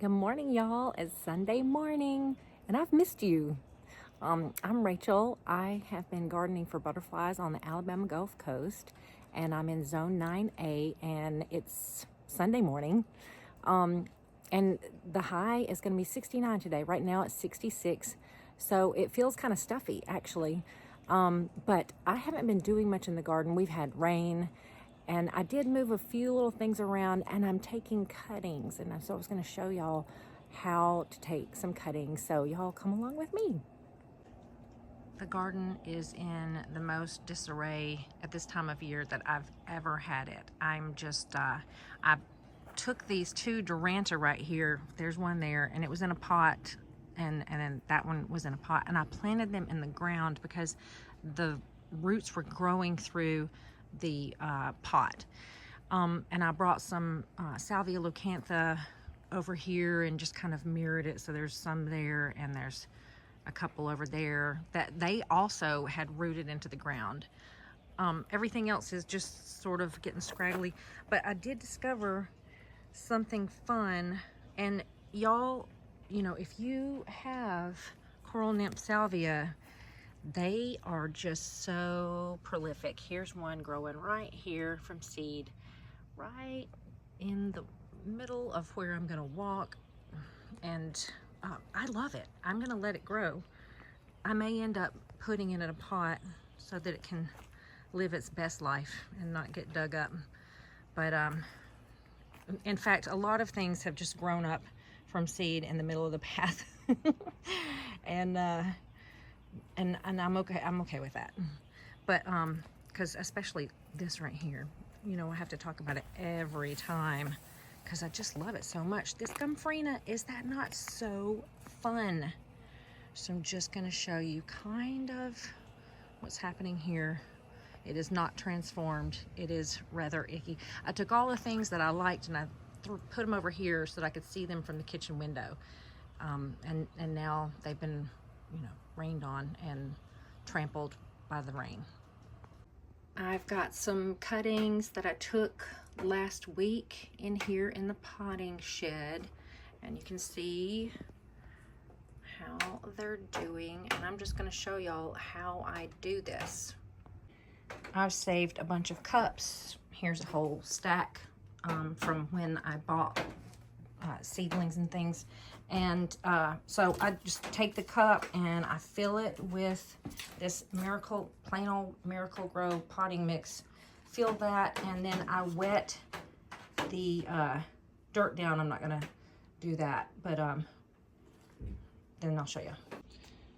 Good morning, y'all. It's Sunday morning, and I've missed you. I'm Rachel. I have been gardening for butterflies on the Alabama Gulf Coast, and I'm in Zone 9A, and it's Sunday morning. And the high is going to be 69 today. Right now it's 66, so it feels kind of stuffy, actually. But I haven't been doing much in the garden. We've had rain. And I did move a few little things around, and I'm taking cuttings. And so I was going to show y'all how to take some cuttings. So y'all come along with me. The garden is in the most disarray at this time of year that I've ever had it. I'm just, I took these two Duranta right here. There's one there, and it was in a pot. And then that one was in a pot. And I planted them in the ground because the roots were growing through the pot. And I brought some Salvia locantha over here and just kind of mirrored it. So there's some there and there's a couple over there that they also had rooted into the ground. Everything else is just sort of getting scraggly, but I did discover something fun. And y'all, you know, if you have coral nymph salvia, they are just so prolific. Here's one growing right here from seed, right in the middle of where I'm gonna walk. And I love it. I'm gonna let it grow. I may end up putting it in a pot so that it can live its best life and not get dug up. But in fact, a lot of things have just grown up from seed in the middle of the path. And I'm okay with that. But because especially this right here, you know, I have to talk about it every time because I just love it so much. This Gomphrena, is that not so fun? So I'm just going to show you kind of what's happening here. It is not transformed. It is rather icky. I took all the things that I liked and I put them over here so that I could see them from the kitchen window. And now they've been, you know, rained on and trampled by the rain. I've got some cuttings that I took last week in here in the potting shed, and you can see how they're doing, and I'm just going to show y'all how I do this. I've saved a bunch of cups. Here's a whole stack from when I bought seedlings and things. And so I just take the cup and I fill it with this plain old Miracle-Gro potting mix. Fill that, and then I wet the dirt down. I'm not gonna do that, but then I'll show you.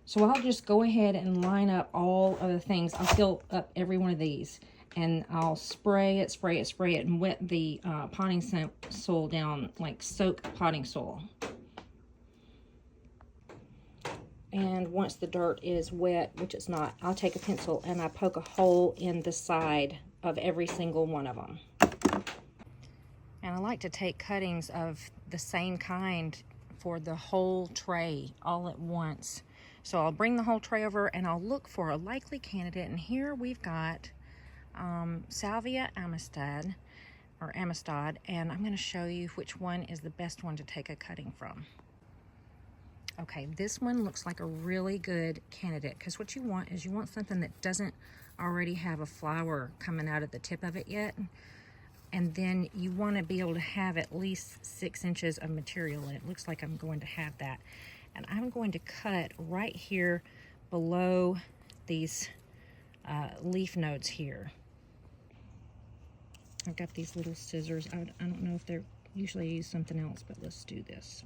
So I'll just go ahead and line up all of the things. I'll fill up every one of these, and I'll spray it, and wet the potting soil down, like soak potting soil. And once the dirt is wet, which it's not, I'll take a pencil and I poke a hole in the side of every single one of them. And I like to take cuttings of the same kind for the whole tray all at once. So I'll bring the whole tray over and I'll look for a likely candidate. And here we've got Salvia amistad, and I'm going to show you which one is the best one to take a cutting from. Okay, this one looks like a really good candidate, because what you want is you want something that doesn't already have a flower coming out at the tip of it yet. And then you want to be able to have at least 6 inches of material, and it looks like I'm going to have that. And I'm going to cut right here below these leaf nodes here. I've got these little scissors. I don't know if they're, usually I use something else, but let's do this.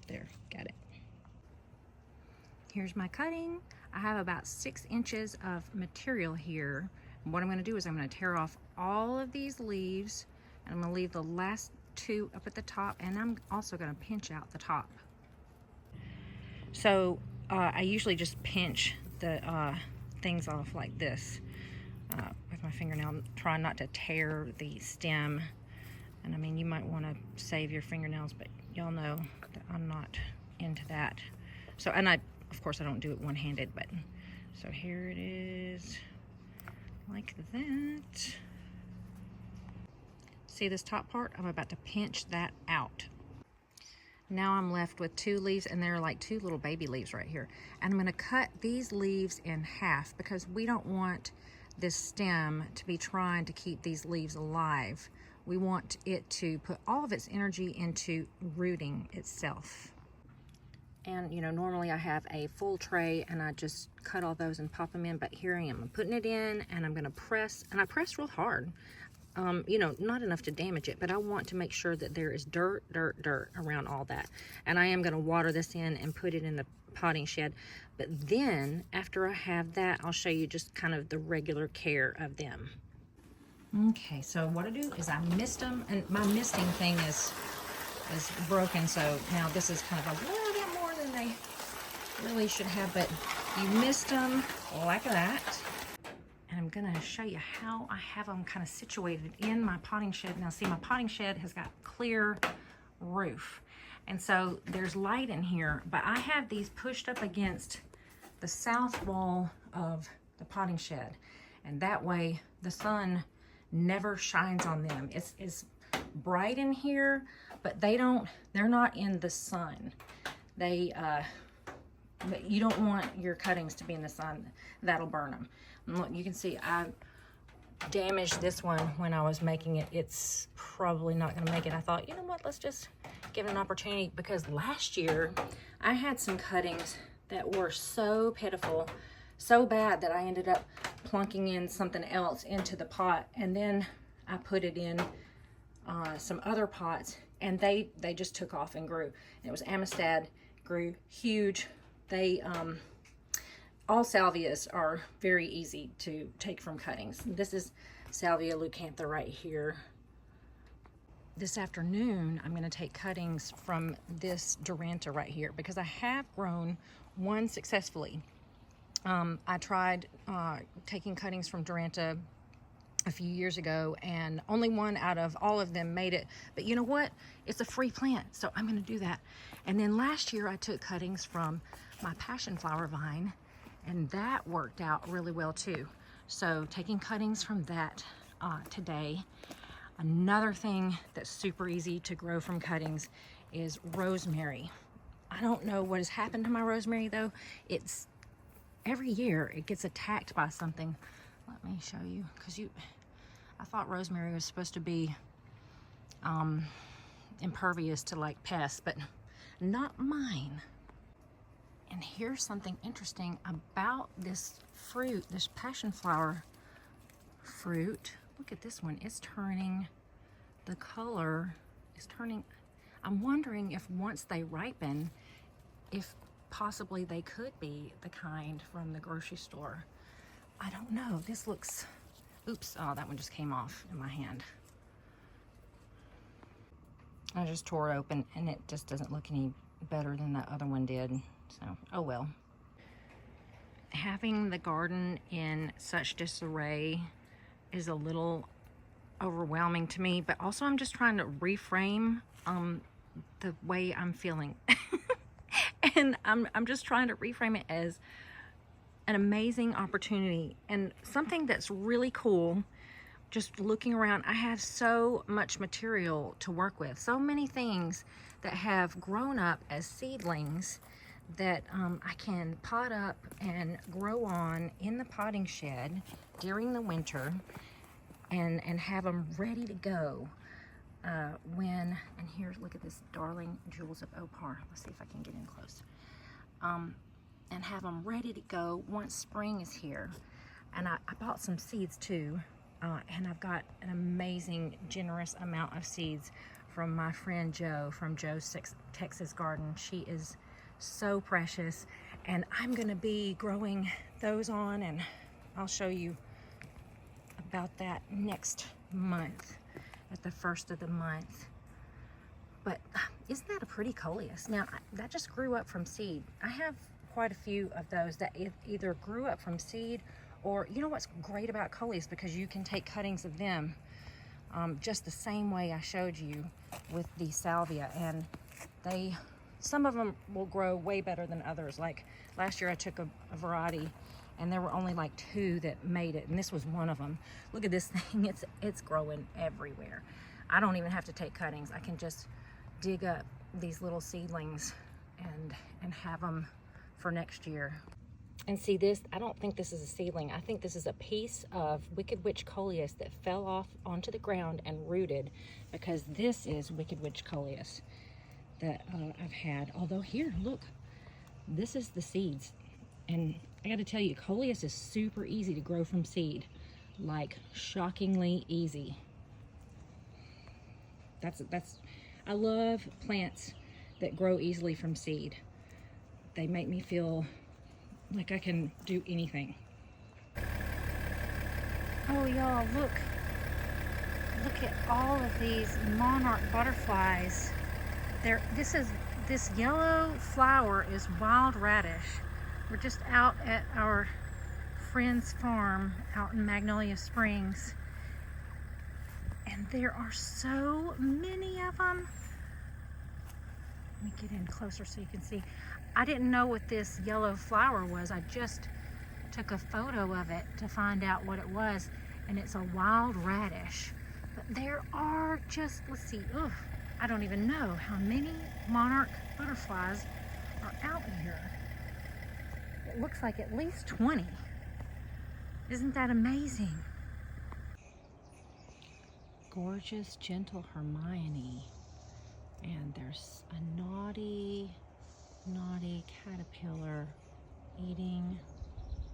There, got it. Here's my cutting. I have about 6 inches of material here. And what I'm going to do is I'm going to tear off all of these leaves, and I'm going to leave the last 2 up at the top, and I'm also going to pinch out the top. So I usually just pinch the things off like this with my fingernail. I'm trying not to tear the stem. And I mean, you might want to save your fingernails, but y'all know that I'm not into that. So, and of course I don't do it one-handed, but so here it is like that. See this top part? I'm about to pinch that out. Now I'm left with 2 leaves, and they're like 2 little baby leaves right here. And I'm gonna cut these leaves in half because we don't want this stem to be trying to keep these leaves alive. We want it to put all of its energy into rooting itself. And you know, normally I have a full tray and I just cut all those and pop them in, but here I am. I'm putting it in and I'm gonna press, and I press real hard. You know, not enough to damage it, but I want to make sure that there is dirt around all that. And I am gonna water this in and put it in the potting shed. But then after I have that, I'll show you just kind of the regular care of them. Okay, so what I do is I mist them, and my misting thing is broken, so now this is kind of a little bit more than they really should have, but you mist them like that. And I'm gonna show you how I have them kind of situated in my potting shed. Now see, my potting shed has got clear roof, and so there's light in here, but I have these pushed up against the south wall of the potting shed, and that way the sun never shines on them. It's bright in here, but they're not in the sun. You don't want your cuttings to be in the sun. That'll burn them. And look, you can see I damaged this one when I was making it. It's probably not gonna make it. I thought, you know what, let's just give it an opportunity, because last year I had some cuttings that were so pitiful, so bad, that I ended up plunking in something else into the pot, and then I put it in some other pots, and they just took off and grew. And it was Amistad, grew huge. They all salvias are very easy to take from cuttings. This is Salvia leucantha right here. This afternoon I'm going to take cuttings from this Duranta right here, because I have grown one successfully. I tried taking cuttings from Duranta a few years ago, and only one out of all of them made it. But you know what? It's a free plant, so I'm going to do that. And then last year I took cuttings from my passion flower vine, and that worked out really well too. So taking cuttings from that today. Another thing that's super easy to grow from cuttings is rosemary. I don't know what has happened to my rosemary though. It's every year it gets attacked by something. Let me show you, because I thought rosemary was supposed to be impervious to like pests, but not mine. And here's something interesting about this fruit, this passion flower fruit. Look at this one. It's turning, the color is turning. I'm wondering if once they ripen, if possibly they could be the kind from the grocery store. I don't know. This looks, oops, oh, that one just came off in my hand. I just tore it open and it just doesn't look any better than the other one did. So, oh well. Having the garden in such disarray is a little overwhelming to me, but also I'm just trying to reframe the way I'm feeling. And I'm just trying to reframe it as an amazing opportunity and something that's really cool. Just looking around, I have so much material to work with, so many things that have grown up as seedlings that I can pot up and grow on in the potting shed during the winter, and have them ready to go and here's, look at this darling Jewels of Opar. Let's see if I can get in close. And have them ready to go once spring is here. And I bought some seeds too, and I've got an amazing generous amount of seeds from my friend Jo from Jo's Texas Garden. She is so precious, and I'm gonna be growing those on, and I'll show you about that next month at the first of the month. But isn't that a pretty coleus? Now that just grew up from seed. I have quite a few of those that either grew up from seed, or you know what's great about coleus, because you can take cuttings of them just the same way I showed you with the salvia, and some of them will grow way better than others. Like last year I took a variety and there were only like 2 that made it, and this was one of them. Look at this thing, it's growing everywhere. I don't even have to take cuttings. I can just dig up these little seedlings and have them for next year. And see this, I don't think this is a seedling. I think this is a piece of Wicked Witch Coleus that fell off onto the ground and rooted, because this is Wicked Witch Coleus that I've had. Although here, look, this is the seeds. And I gotta tell you, Coleus is super easy to grow from seed. Like, shockingly easy. I love plants that grow easily from seed. They make me feel like I can do anything. Oh y'all, look at all of these monarch butterflies. This yellow flower is wild radish. We're just out at our friend's farm out in Magnolia Springs, and there are so many of them. Let me get in closer so you can see. I didn't know what this yellow flower was. I just took a photo of it to find out what it was, and it's a wild radish. But there are just, let's see, I don't even know how many monarch butterflies are out here. It looks like at least 20. Isn't that amazing? Gorgeous, gentle Hermione. And there's a naughty caterpillar eating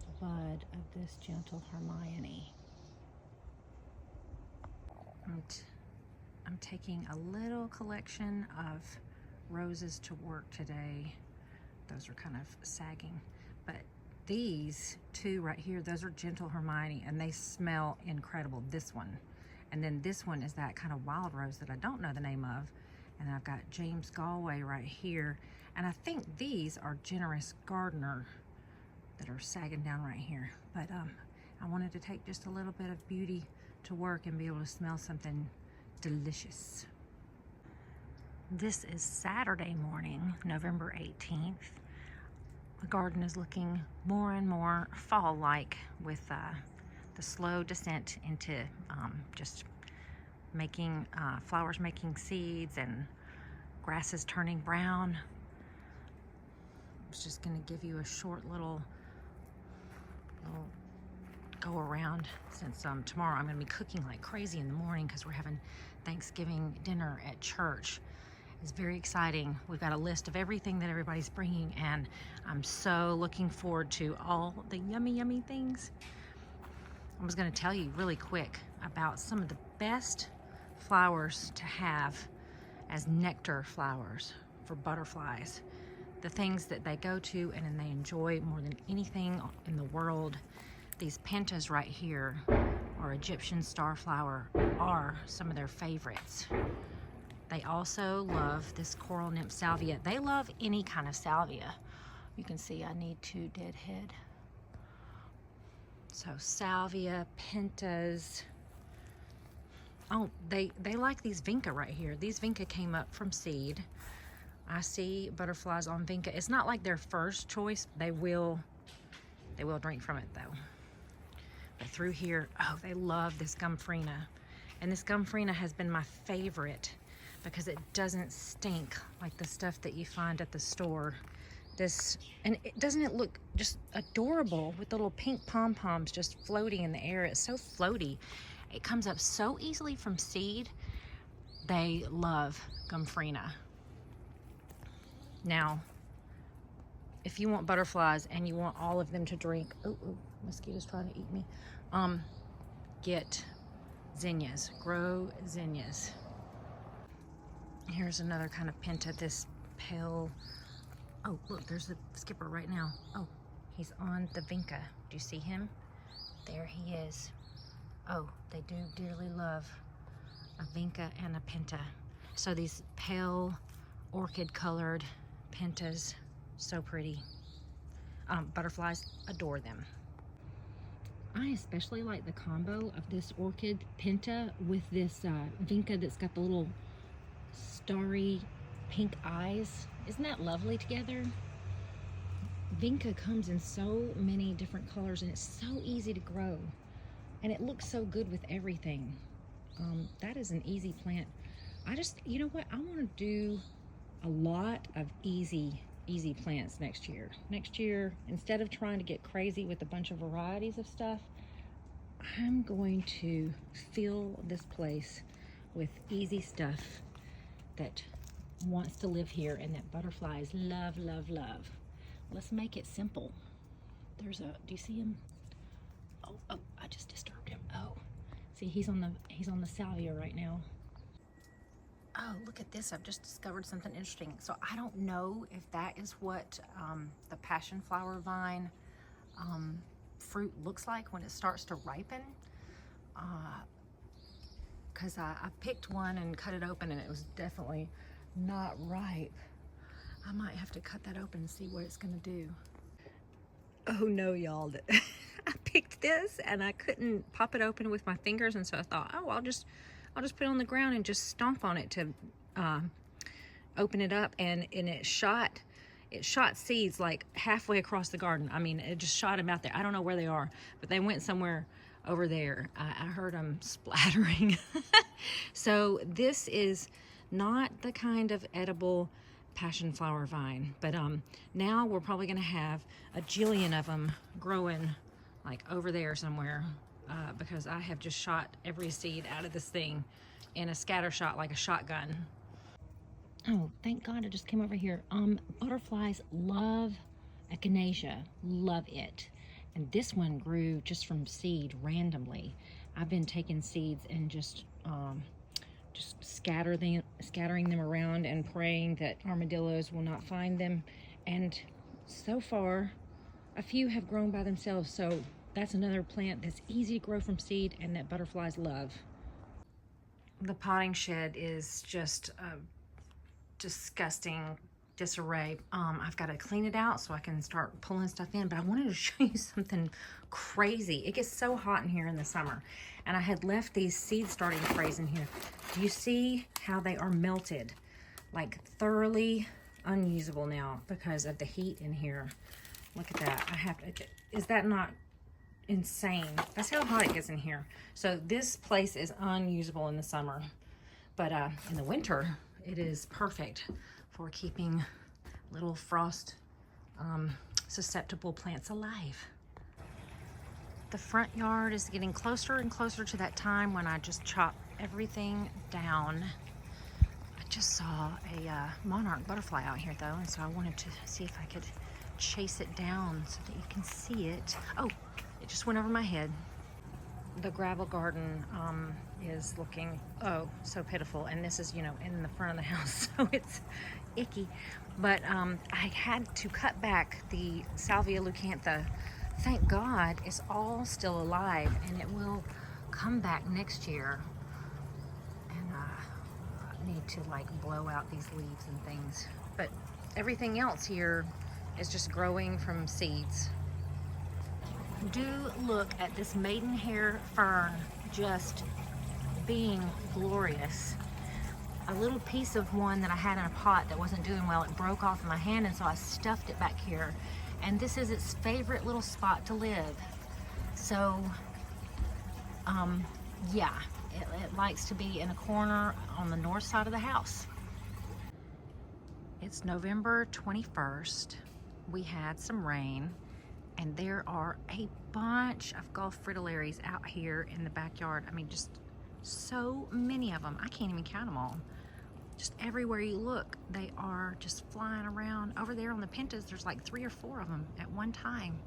the bud of this gentle Hermione. I'm taking a little collection of roses to work today. Those are kind of sagging, but these two right here, those are gentle Hermione, and they smell incredible. This one, and then this one is that kind of wild rose that I don't know the name of. And I've got James Galway right here. And I think these are Generous Gardener that are sagging down right here. But I wanted to take just a little bit of beauty to work and be able to smell something delicious. This is Saturday morning, November 18th. The garden is looking more and more fall-like with the slow descent into just making flowers making seeds and grasses turning brown. I was just going to give you a short little go around, since tomorrow I'm going to be cooking like crazy in the morning because we're having Thanksgiving dinner at church. It's very exciting. We've got a list of everything that everybody's bringing, and I'm so looking forward to all the yummy things. I was going to tell you really quick about some of the best flowers to have as nectar flowers for butterflies. The things that they go to and they enjoy more than anything in the world. These Pentas right here, or Egyptian starflower, are some of their favorites. They also love this coral nymph salvia. They love any kind of salvia. You can see I need to deadhead. So salvia, Pentas. Oh, they like these Vinca right here. These Vinca came up from seed. I see butterflies on Vinca. It's not like their first choice. They will drink from it though. But through here, oh, they love this Gomphrena. And this Gomphrena has been my favorite because it doesn't stink like the stuff that you find at the store. Doesn't it look just adorable with the little pink pom-poms just floating in the air? It's so floaty. It comes up so easily from seed. They love Gomphrena. Now, if you want butterflies and you want all of them to drink, oh, mosquito's trying to eat me. Get zinnias, grow zinnias. Here's another kind of Penta, this pale, oh, look, there's the skipper right now. Oh, he's on the Vinca. Do you see him? There he is. Oh, they do dearly love a Vinca and a Penta. So these pale orchid colored Pentas, so pretty. Butterflies adore them. I especially like the combo of this Orchid Penta with this Vinca that's got the little starry pink eyes. Isn't that lovely together? Vinca comes in so many different colors and it's so easy to grow. And it looks so good with everything. That is an easy plant. You know what? I want to do a lot of easy plants next year. Next year, instead of trying to get crazy with a bunch of varieties of stuff, I'm going to fill this place with easy stuff that wants to live here and that butterflies love, love, love. Let's make it simple. Do you see him? Oh, I just disturbed him. Oh, see, he's on the salvia right now. Oh, look at this. I've just discovered something interesting. So I don't know if that is what the passion flower vine fruit looks like when it starts to ripen. Because I picked one and cut it open and it was definitely not ripe. I might have to cut that open and see what it's gonna do. Oh no, y'all. I picked this and I couldn't pop it open with my fingers, and so I thought, oh, I'll just put it on the ground and just stomp on it to open it up, and it shot seeds like halfway across the garden. I mean, it just shot them out there. I don't know where they are, but they went somewhere over there. I heard them splattering. So this is not the kind of edible passion flower vine, but now we're probably gonna have a jillion of them growing like over there somewhere, because I have just shot every seed out of this thing in a scatter shot like a shotgun. Oh, thank God I just came over here. Butterflies love echinacea, love it. And this one grew just from seed randomly. I've been taking seeds and just scattering them around and praying that armadillos will not find them. And so far, a few have grown by themselves. So that's another plant that's easy to grow from seed and that butterflies love. The potting shed is just a disgusting disarray. I've got to clean it out so I can start pulling stuff in, but I wanted to show you something crazy. It gets so hot in here in the summer, and I had left these seed starting trays in here. Do you see how they are melted? Like thoroughly unusable now because of the heat in here. Look at that. Is that not insane? That's how hot it gets in here. So this place is unusable in the summer, but in the winter, it is perfect for keeping little frost susceptible plants alive. The front yard is getting closer and closer to that time when I just chop everything down. I just saw a monarch butterfly out here though, and so I wanted to see if I could chase it down so that you can see it. Oh, it just went over my head. The gravel garden is looking, oh, so pitiful. And this is, in the front of the house, so it's icky. But I had to cut back the Salvia leucantha. Thank God it's all still alive, and it will come back next year. And I need to blow out these leaves and things. But everything else here is just growing from seeds. Do look at this maidenhair fern just being glorious. A little piece of one that I had in a pot that wasn't doing well, it broke off in my hand, and so I stuffed it back here. And this is its favorite little spot to live. So, yeah, it likes to be in a corner on the north side of the house. It's November 21st. We had some rain. And there are a bunch of Gulf fritillaries out here in the backyard. I mean, just so many of them. I can't even count them all. Just everywhere you look, they are just flying around. Over there on the Pentas, there's like 3 or 4 of them at one time.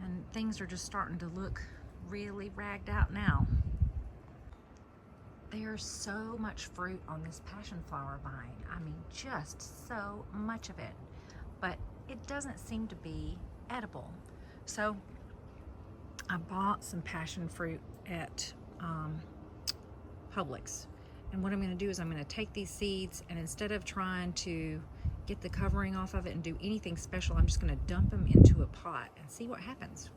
And things are just starting to look really ragged out now. There's so much fruit on this passion flower vine. I mean, just so much of it. But it doesn't seem to be edible. So I bought some passion fruit at Publix. And what I'm gonna do is I'm gonna take these seeds, and instead of trying to get the covering off of it and do anything special, I'm just gonna dump them into a pot and see what happens.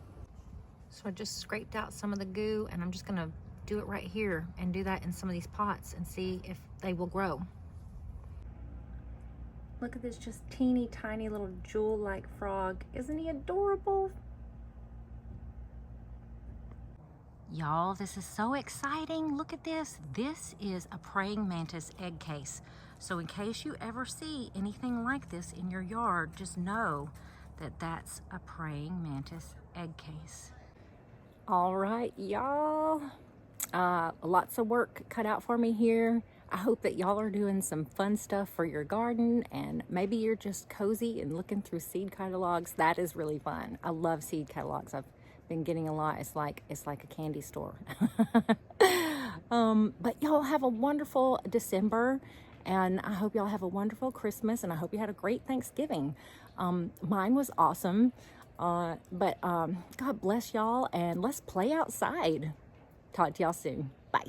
So I just scraped out some of the goo, and I'm just gonna do it right here and do that in some of these pots and see if they will grow. Look at this just teeny tiny little jewel-like frog. Isn't he adorable? Y'all, this is so exciting. Look at this. This is a praying mantis egg case. So in case you ever see anything like this in your yard, just know that that's a praying mantis egg case. All right, y'all. Lots of work cut out for me here. I hope that y'all are doing some fun stuff for your garden, and maybe you're just cozy and looking through seed catalogs. That is really fun. I love seed catalogs. I've been getting a lot. It's like a candy store. But y'all have a wonderful December, and I hope y'all have a wonderful Christmas, and I hope you had a great Thanksgiving. Mine was awesome. God bless y'all, and let's play outside. Talk to y'all soon. Bye.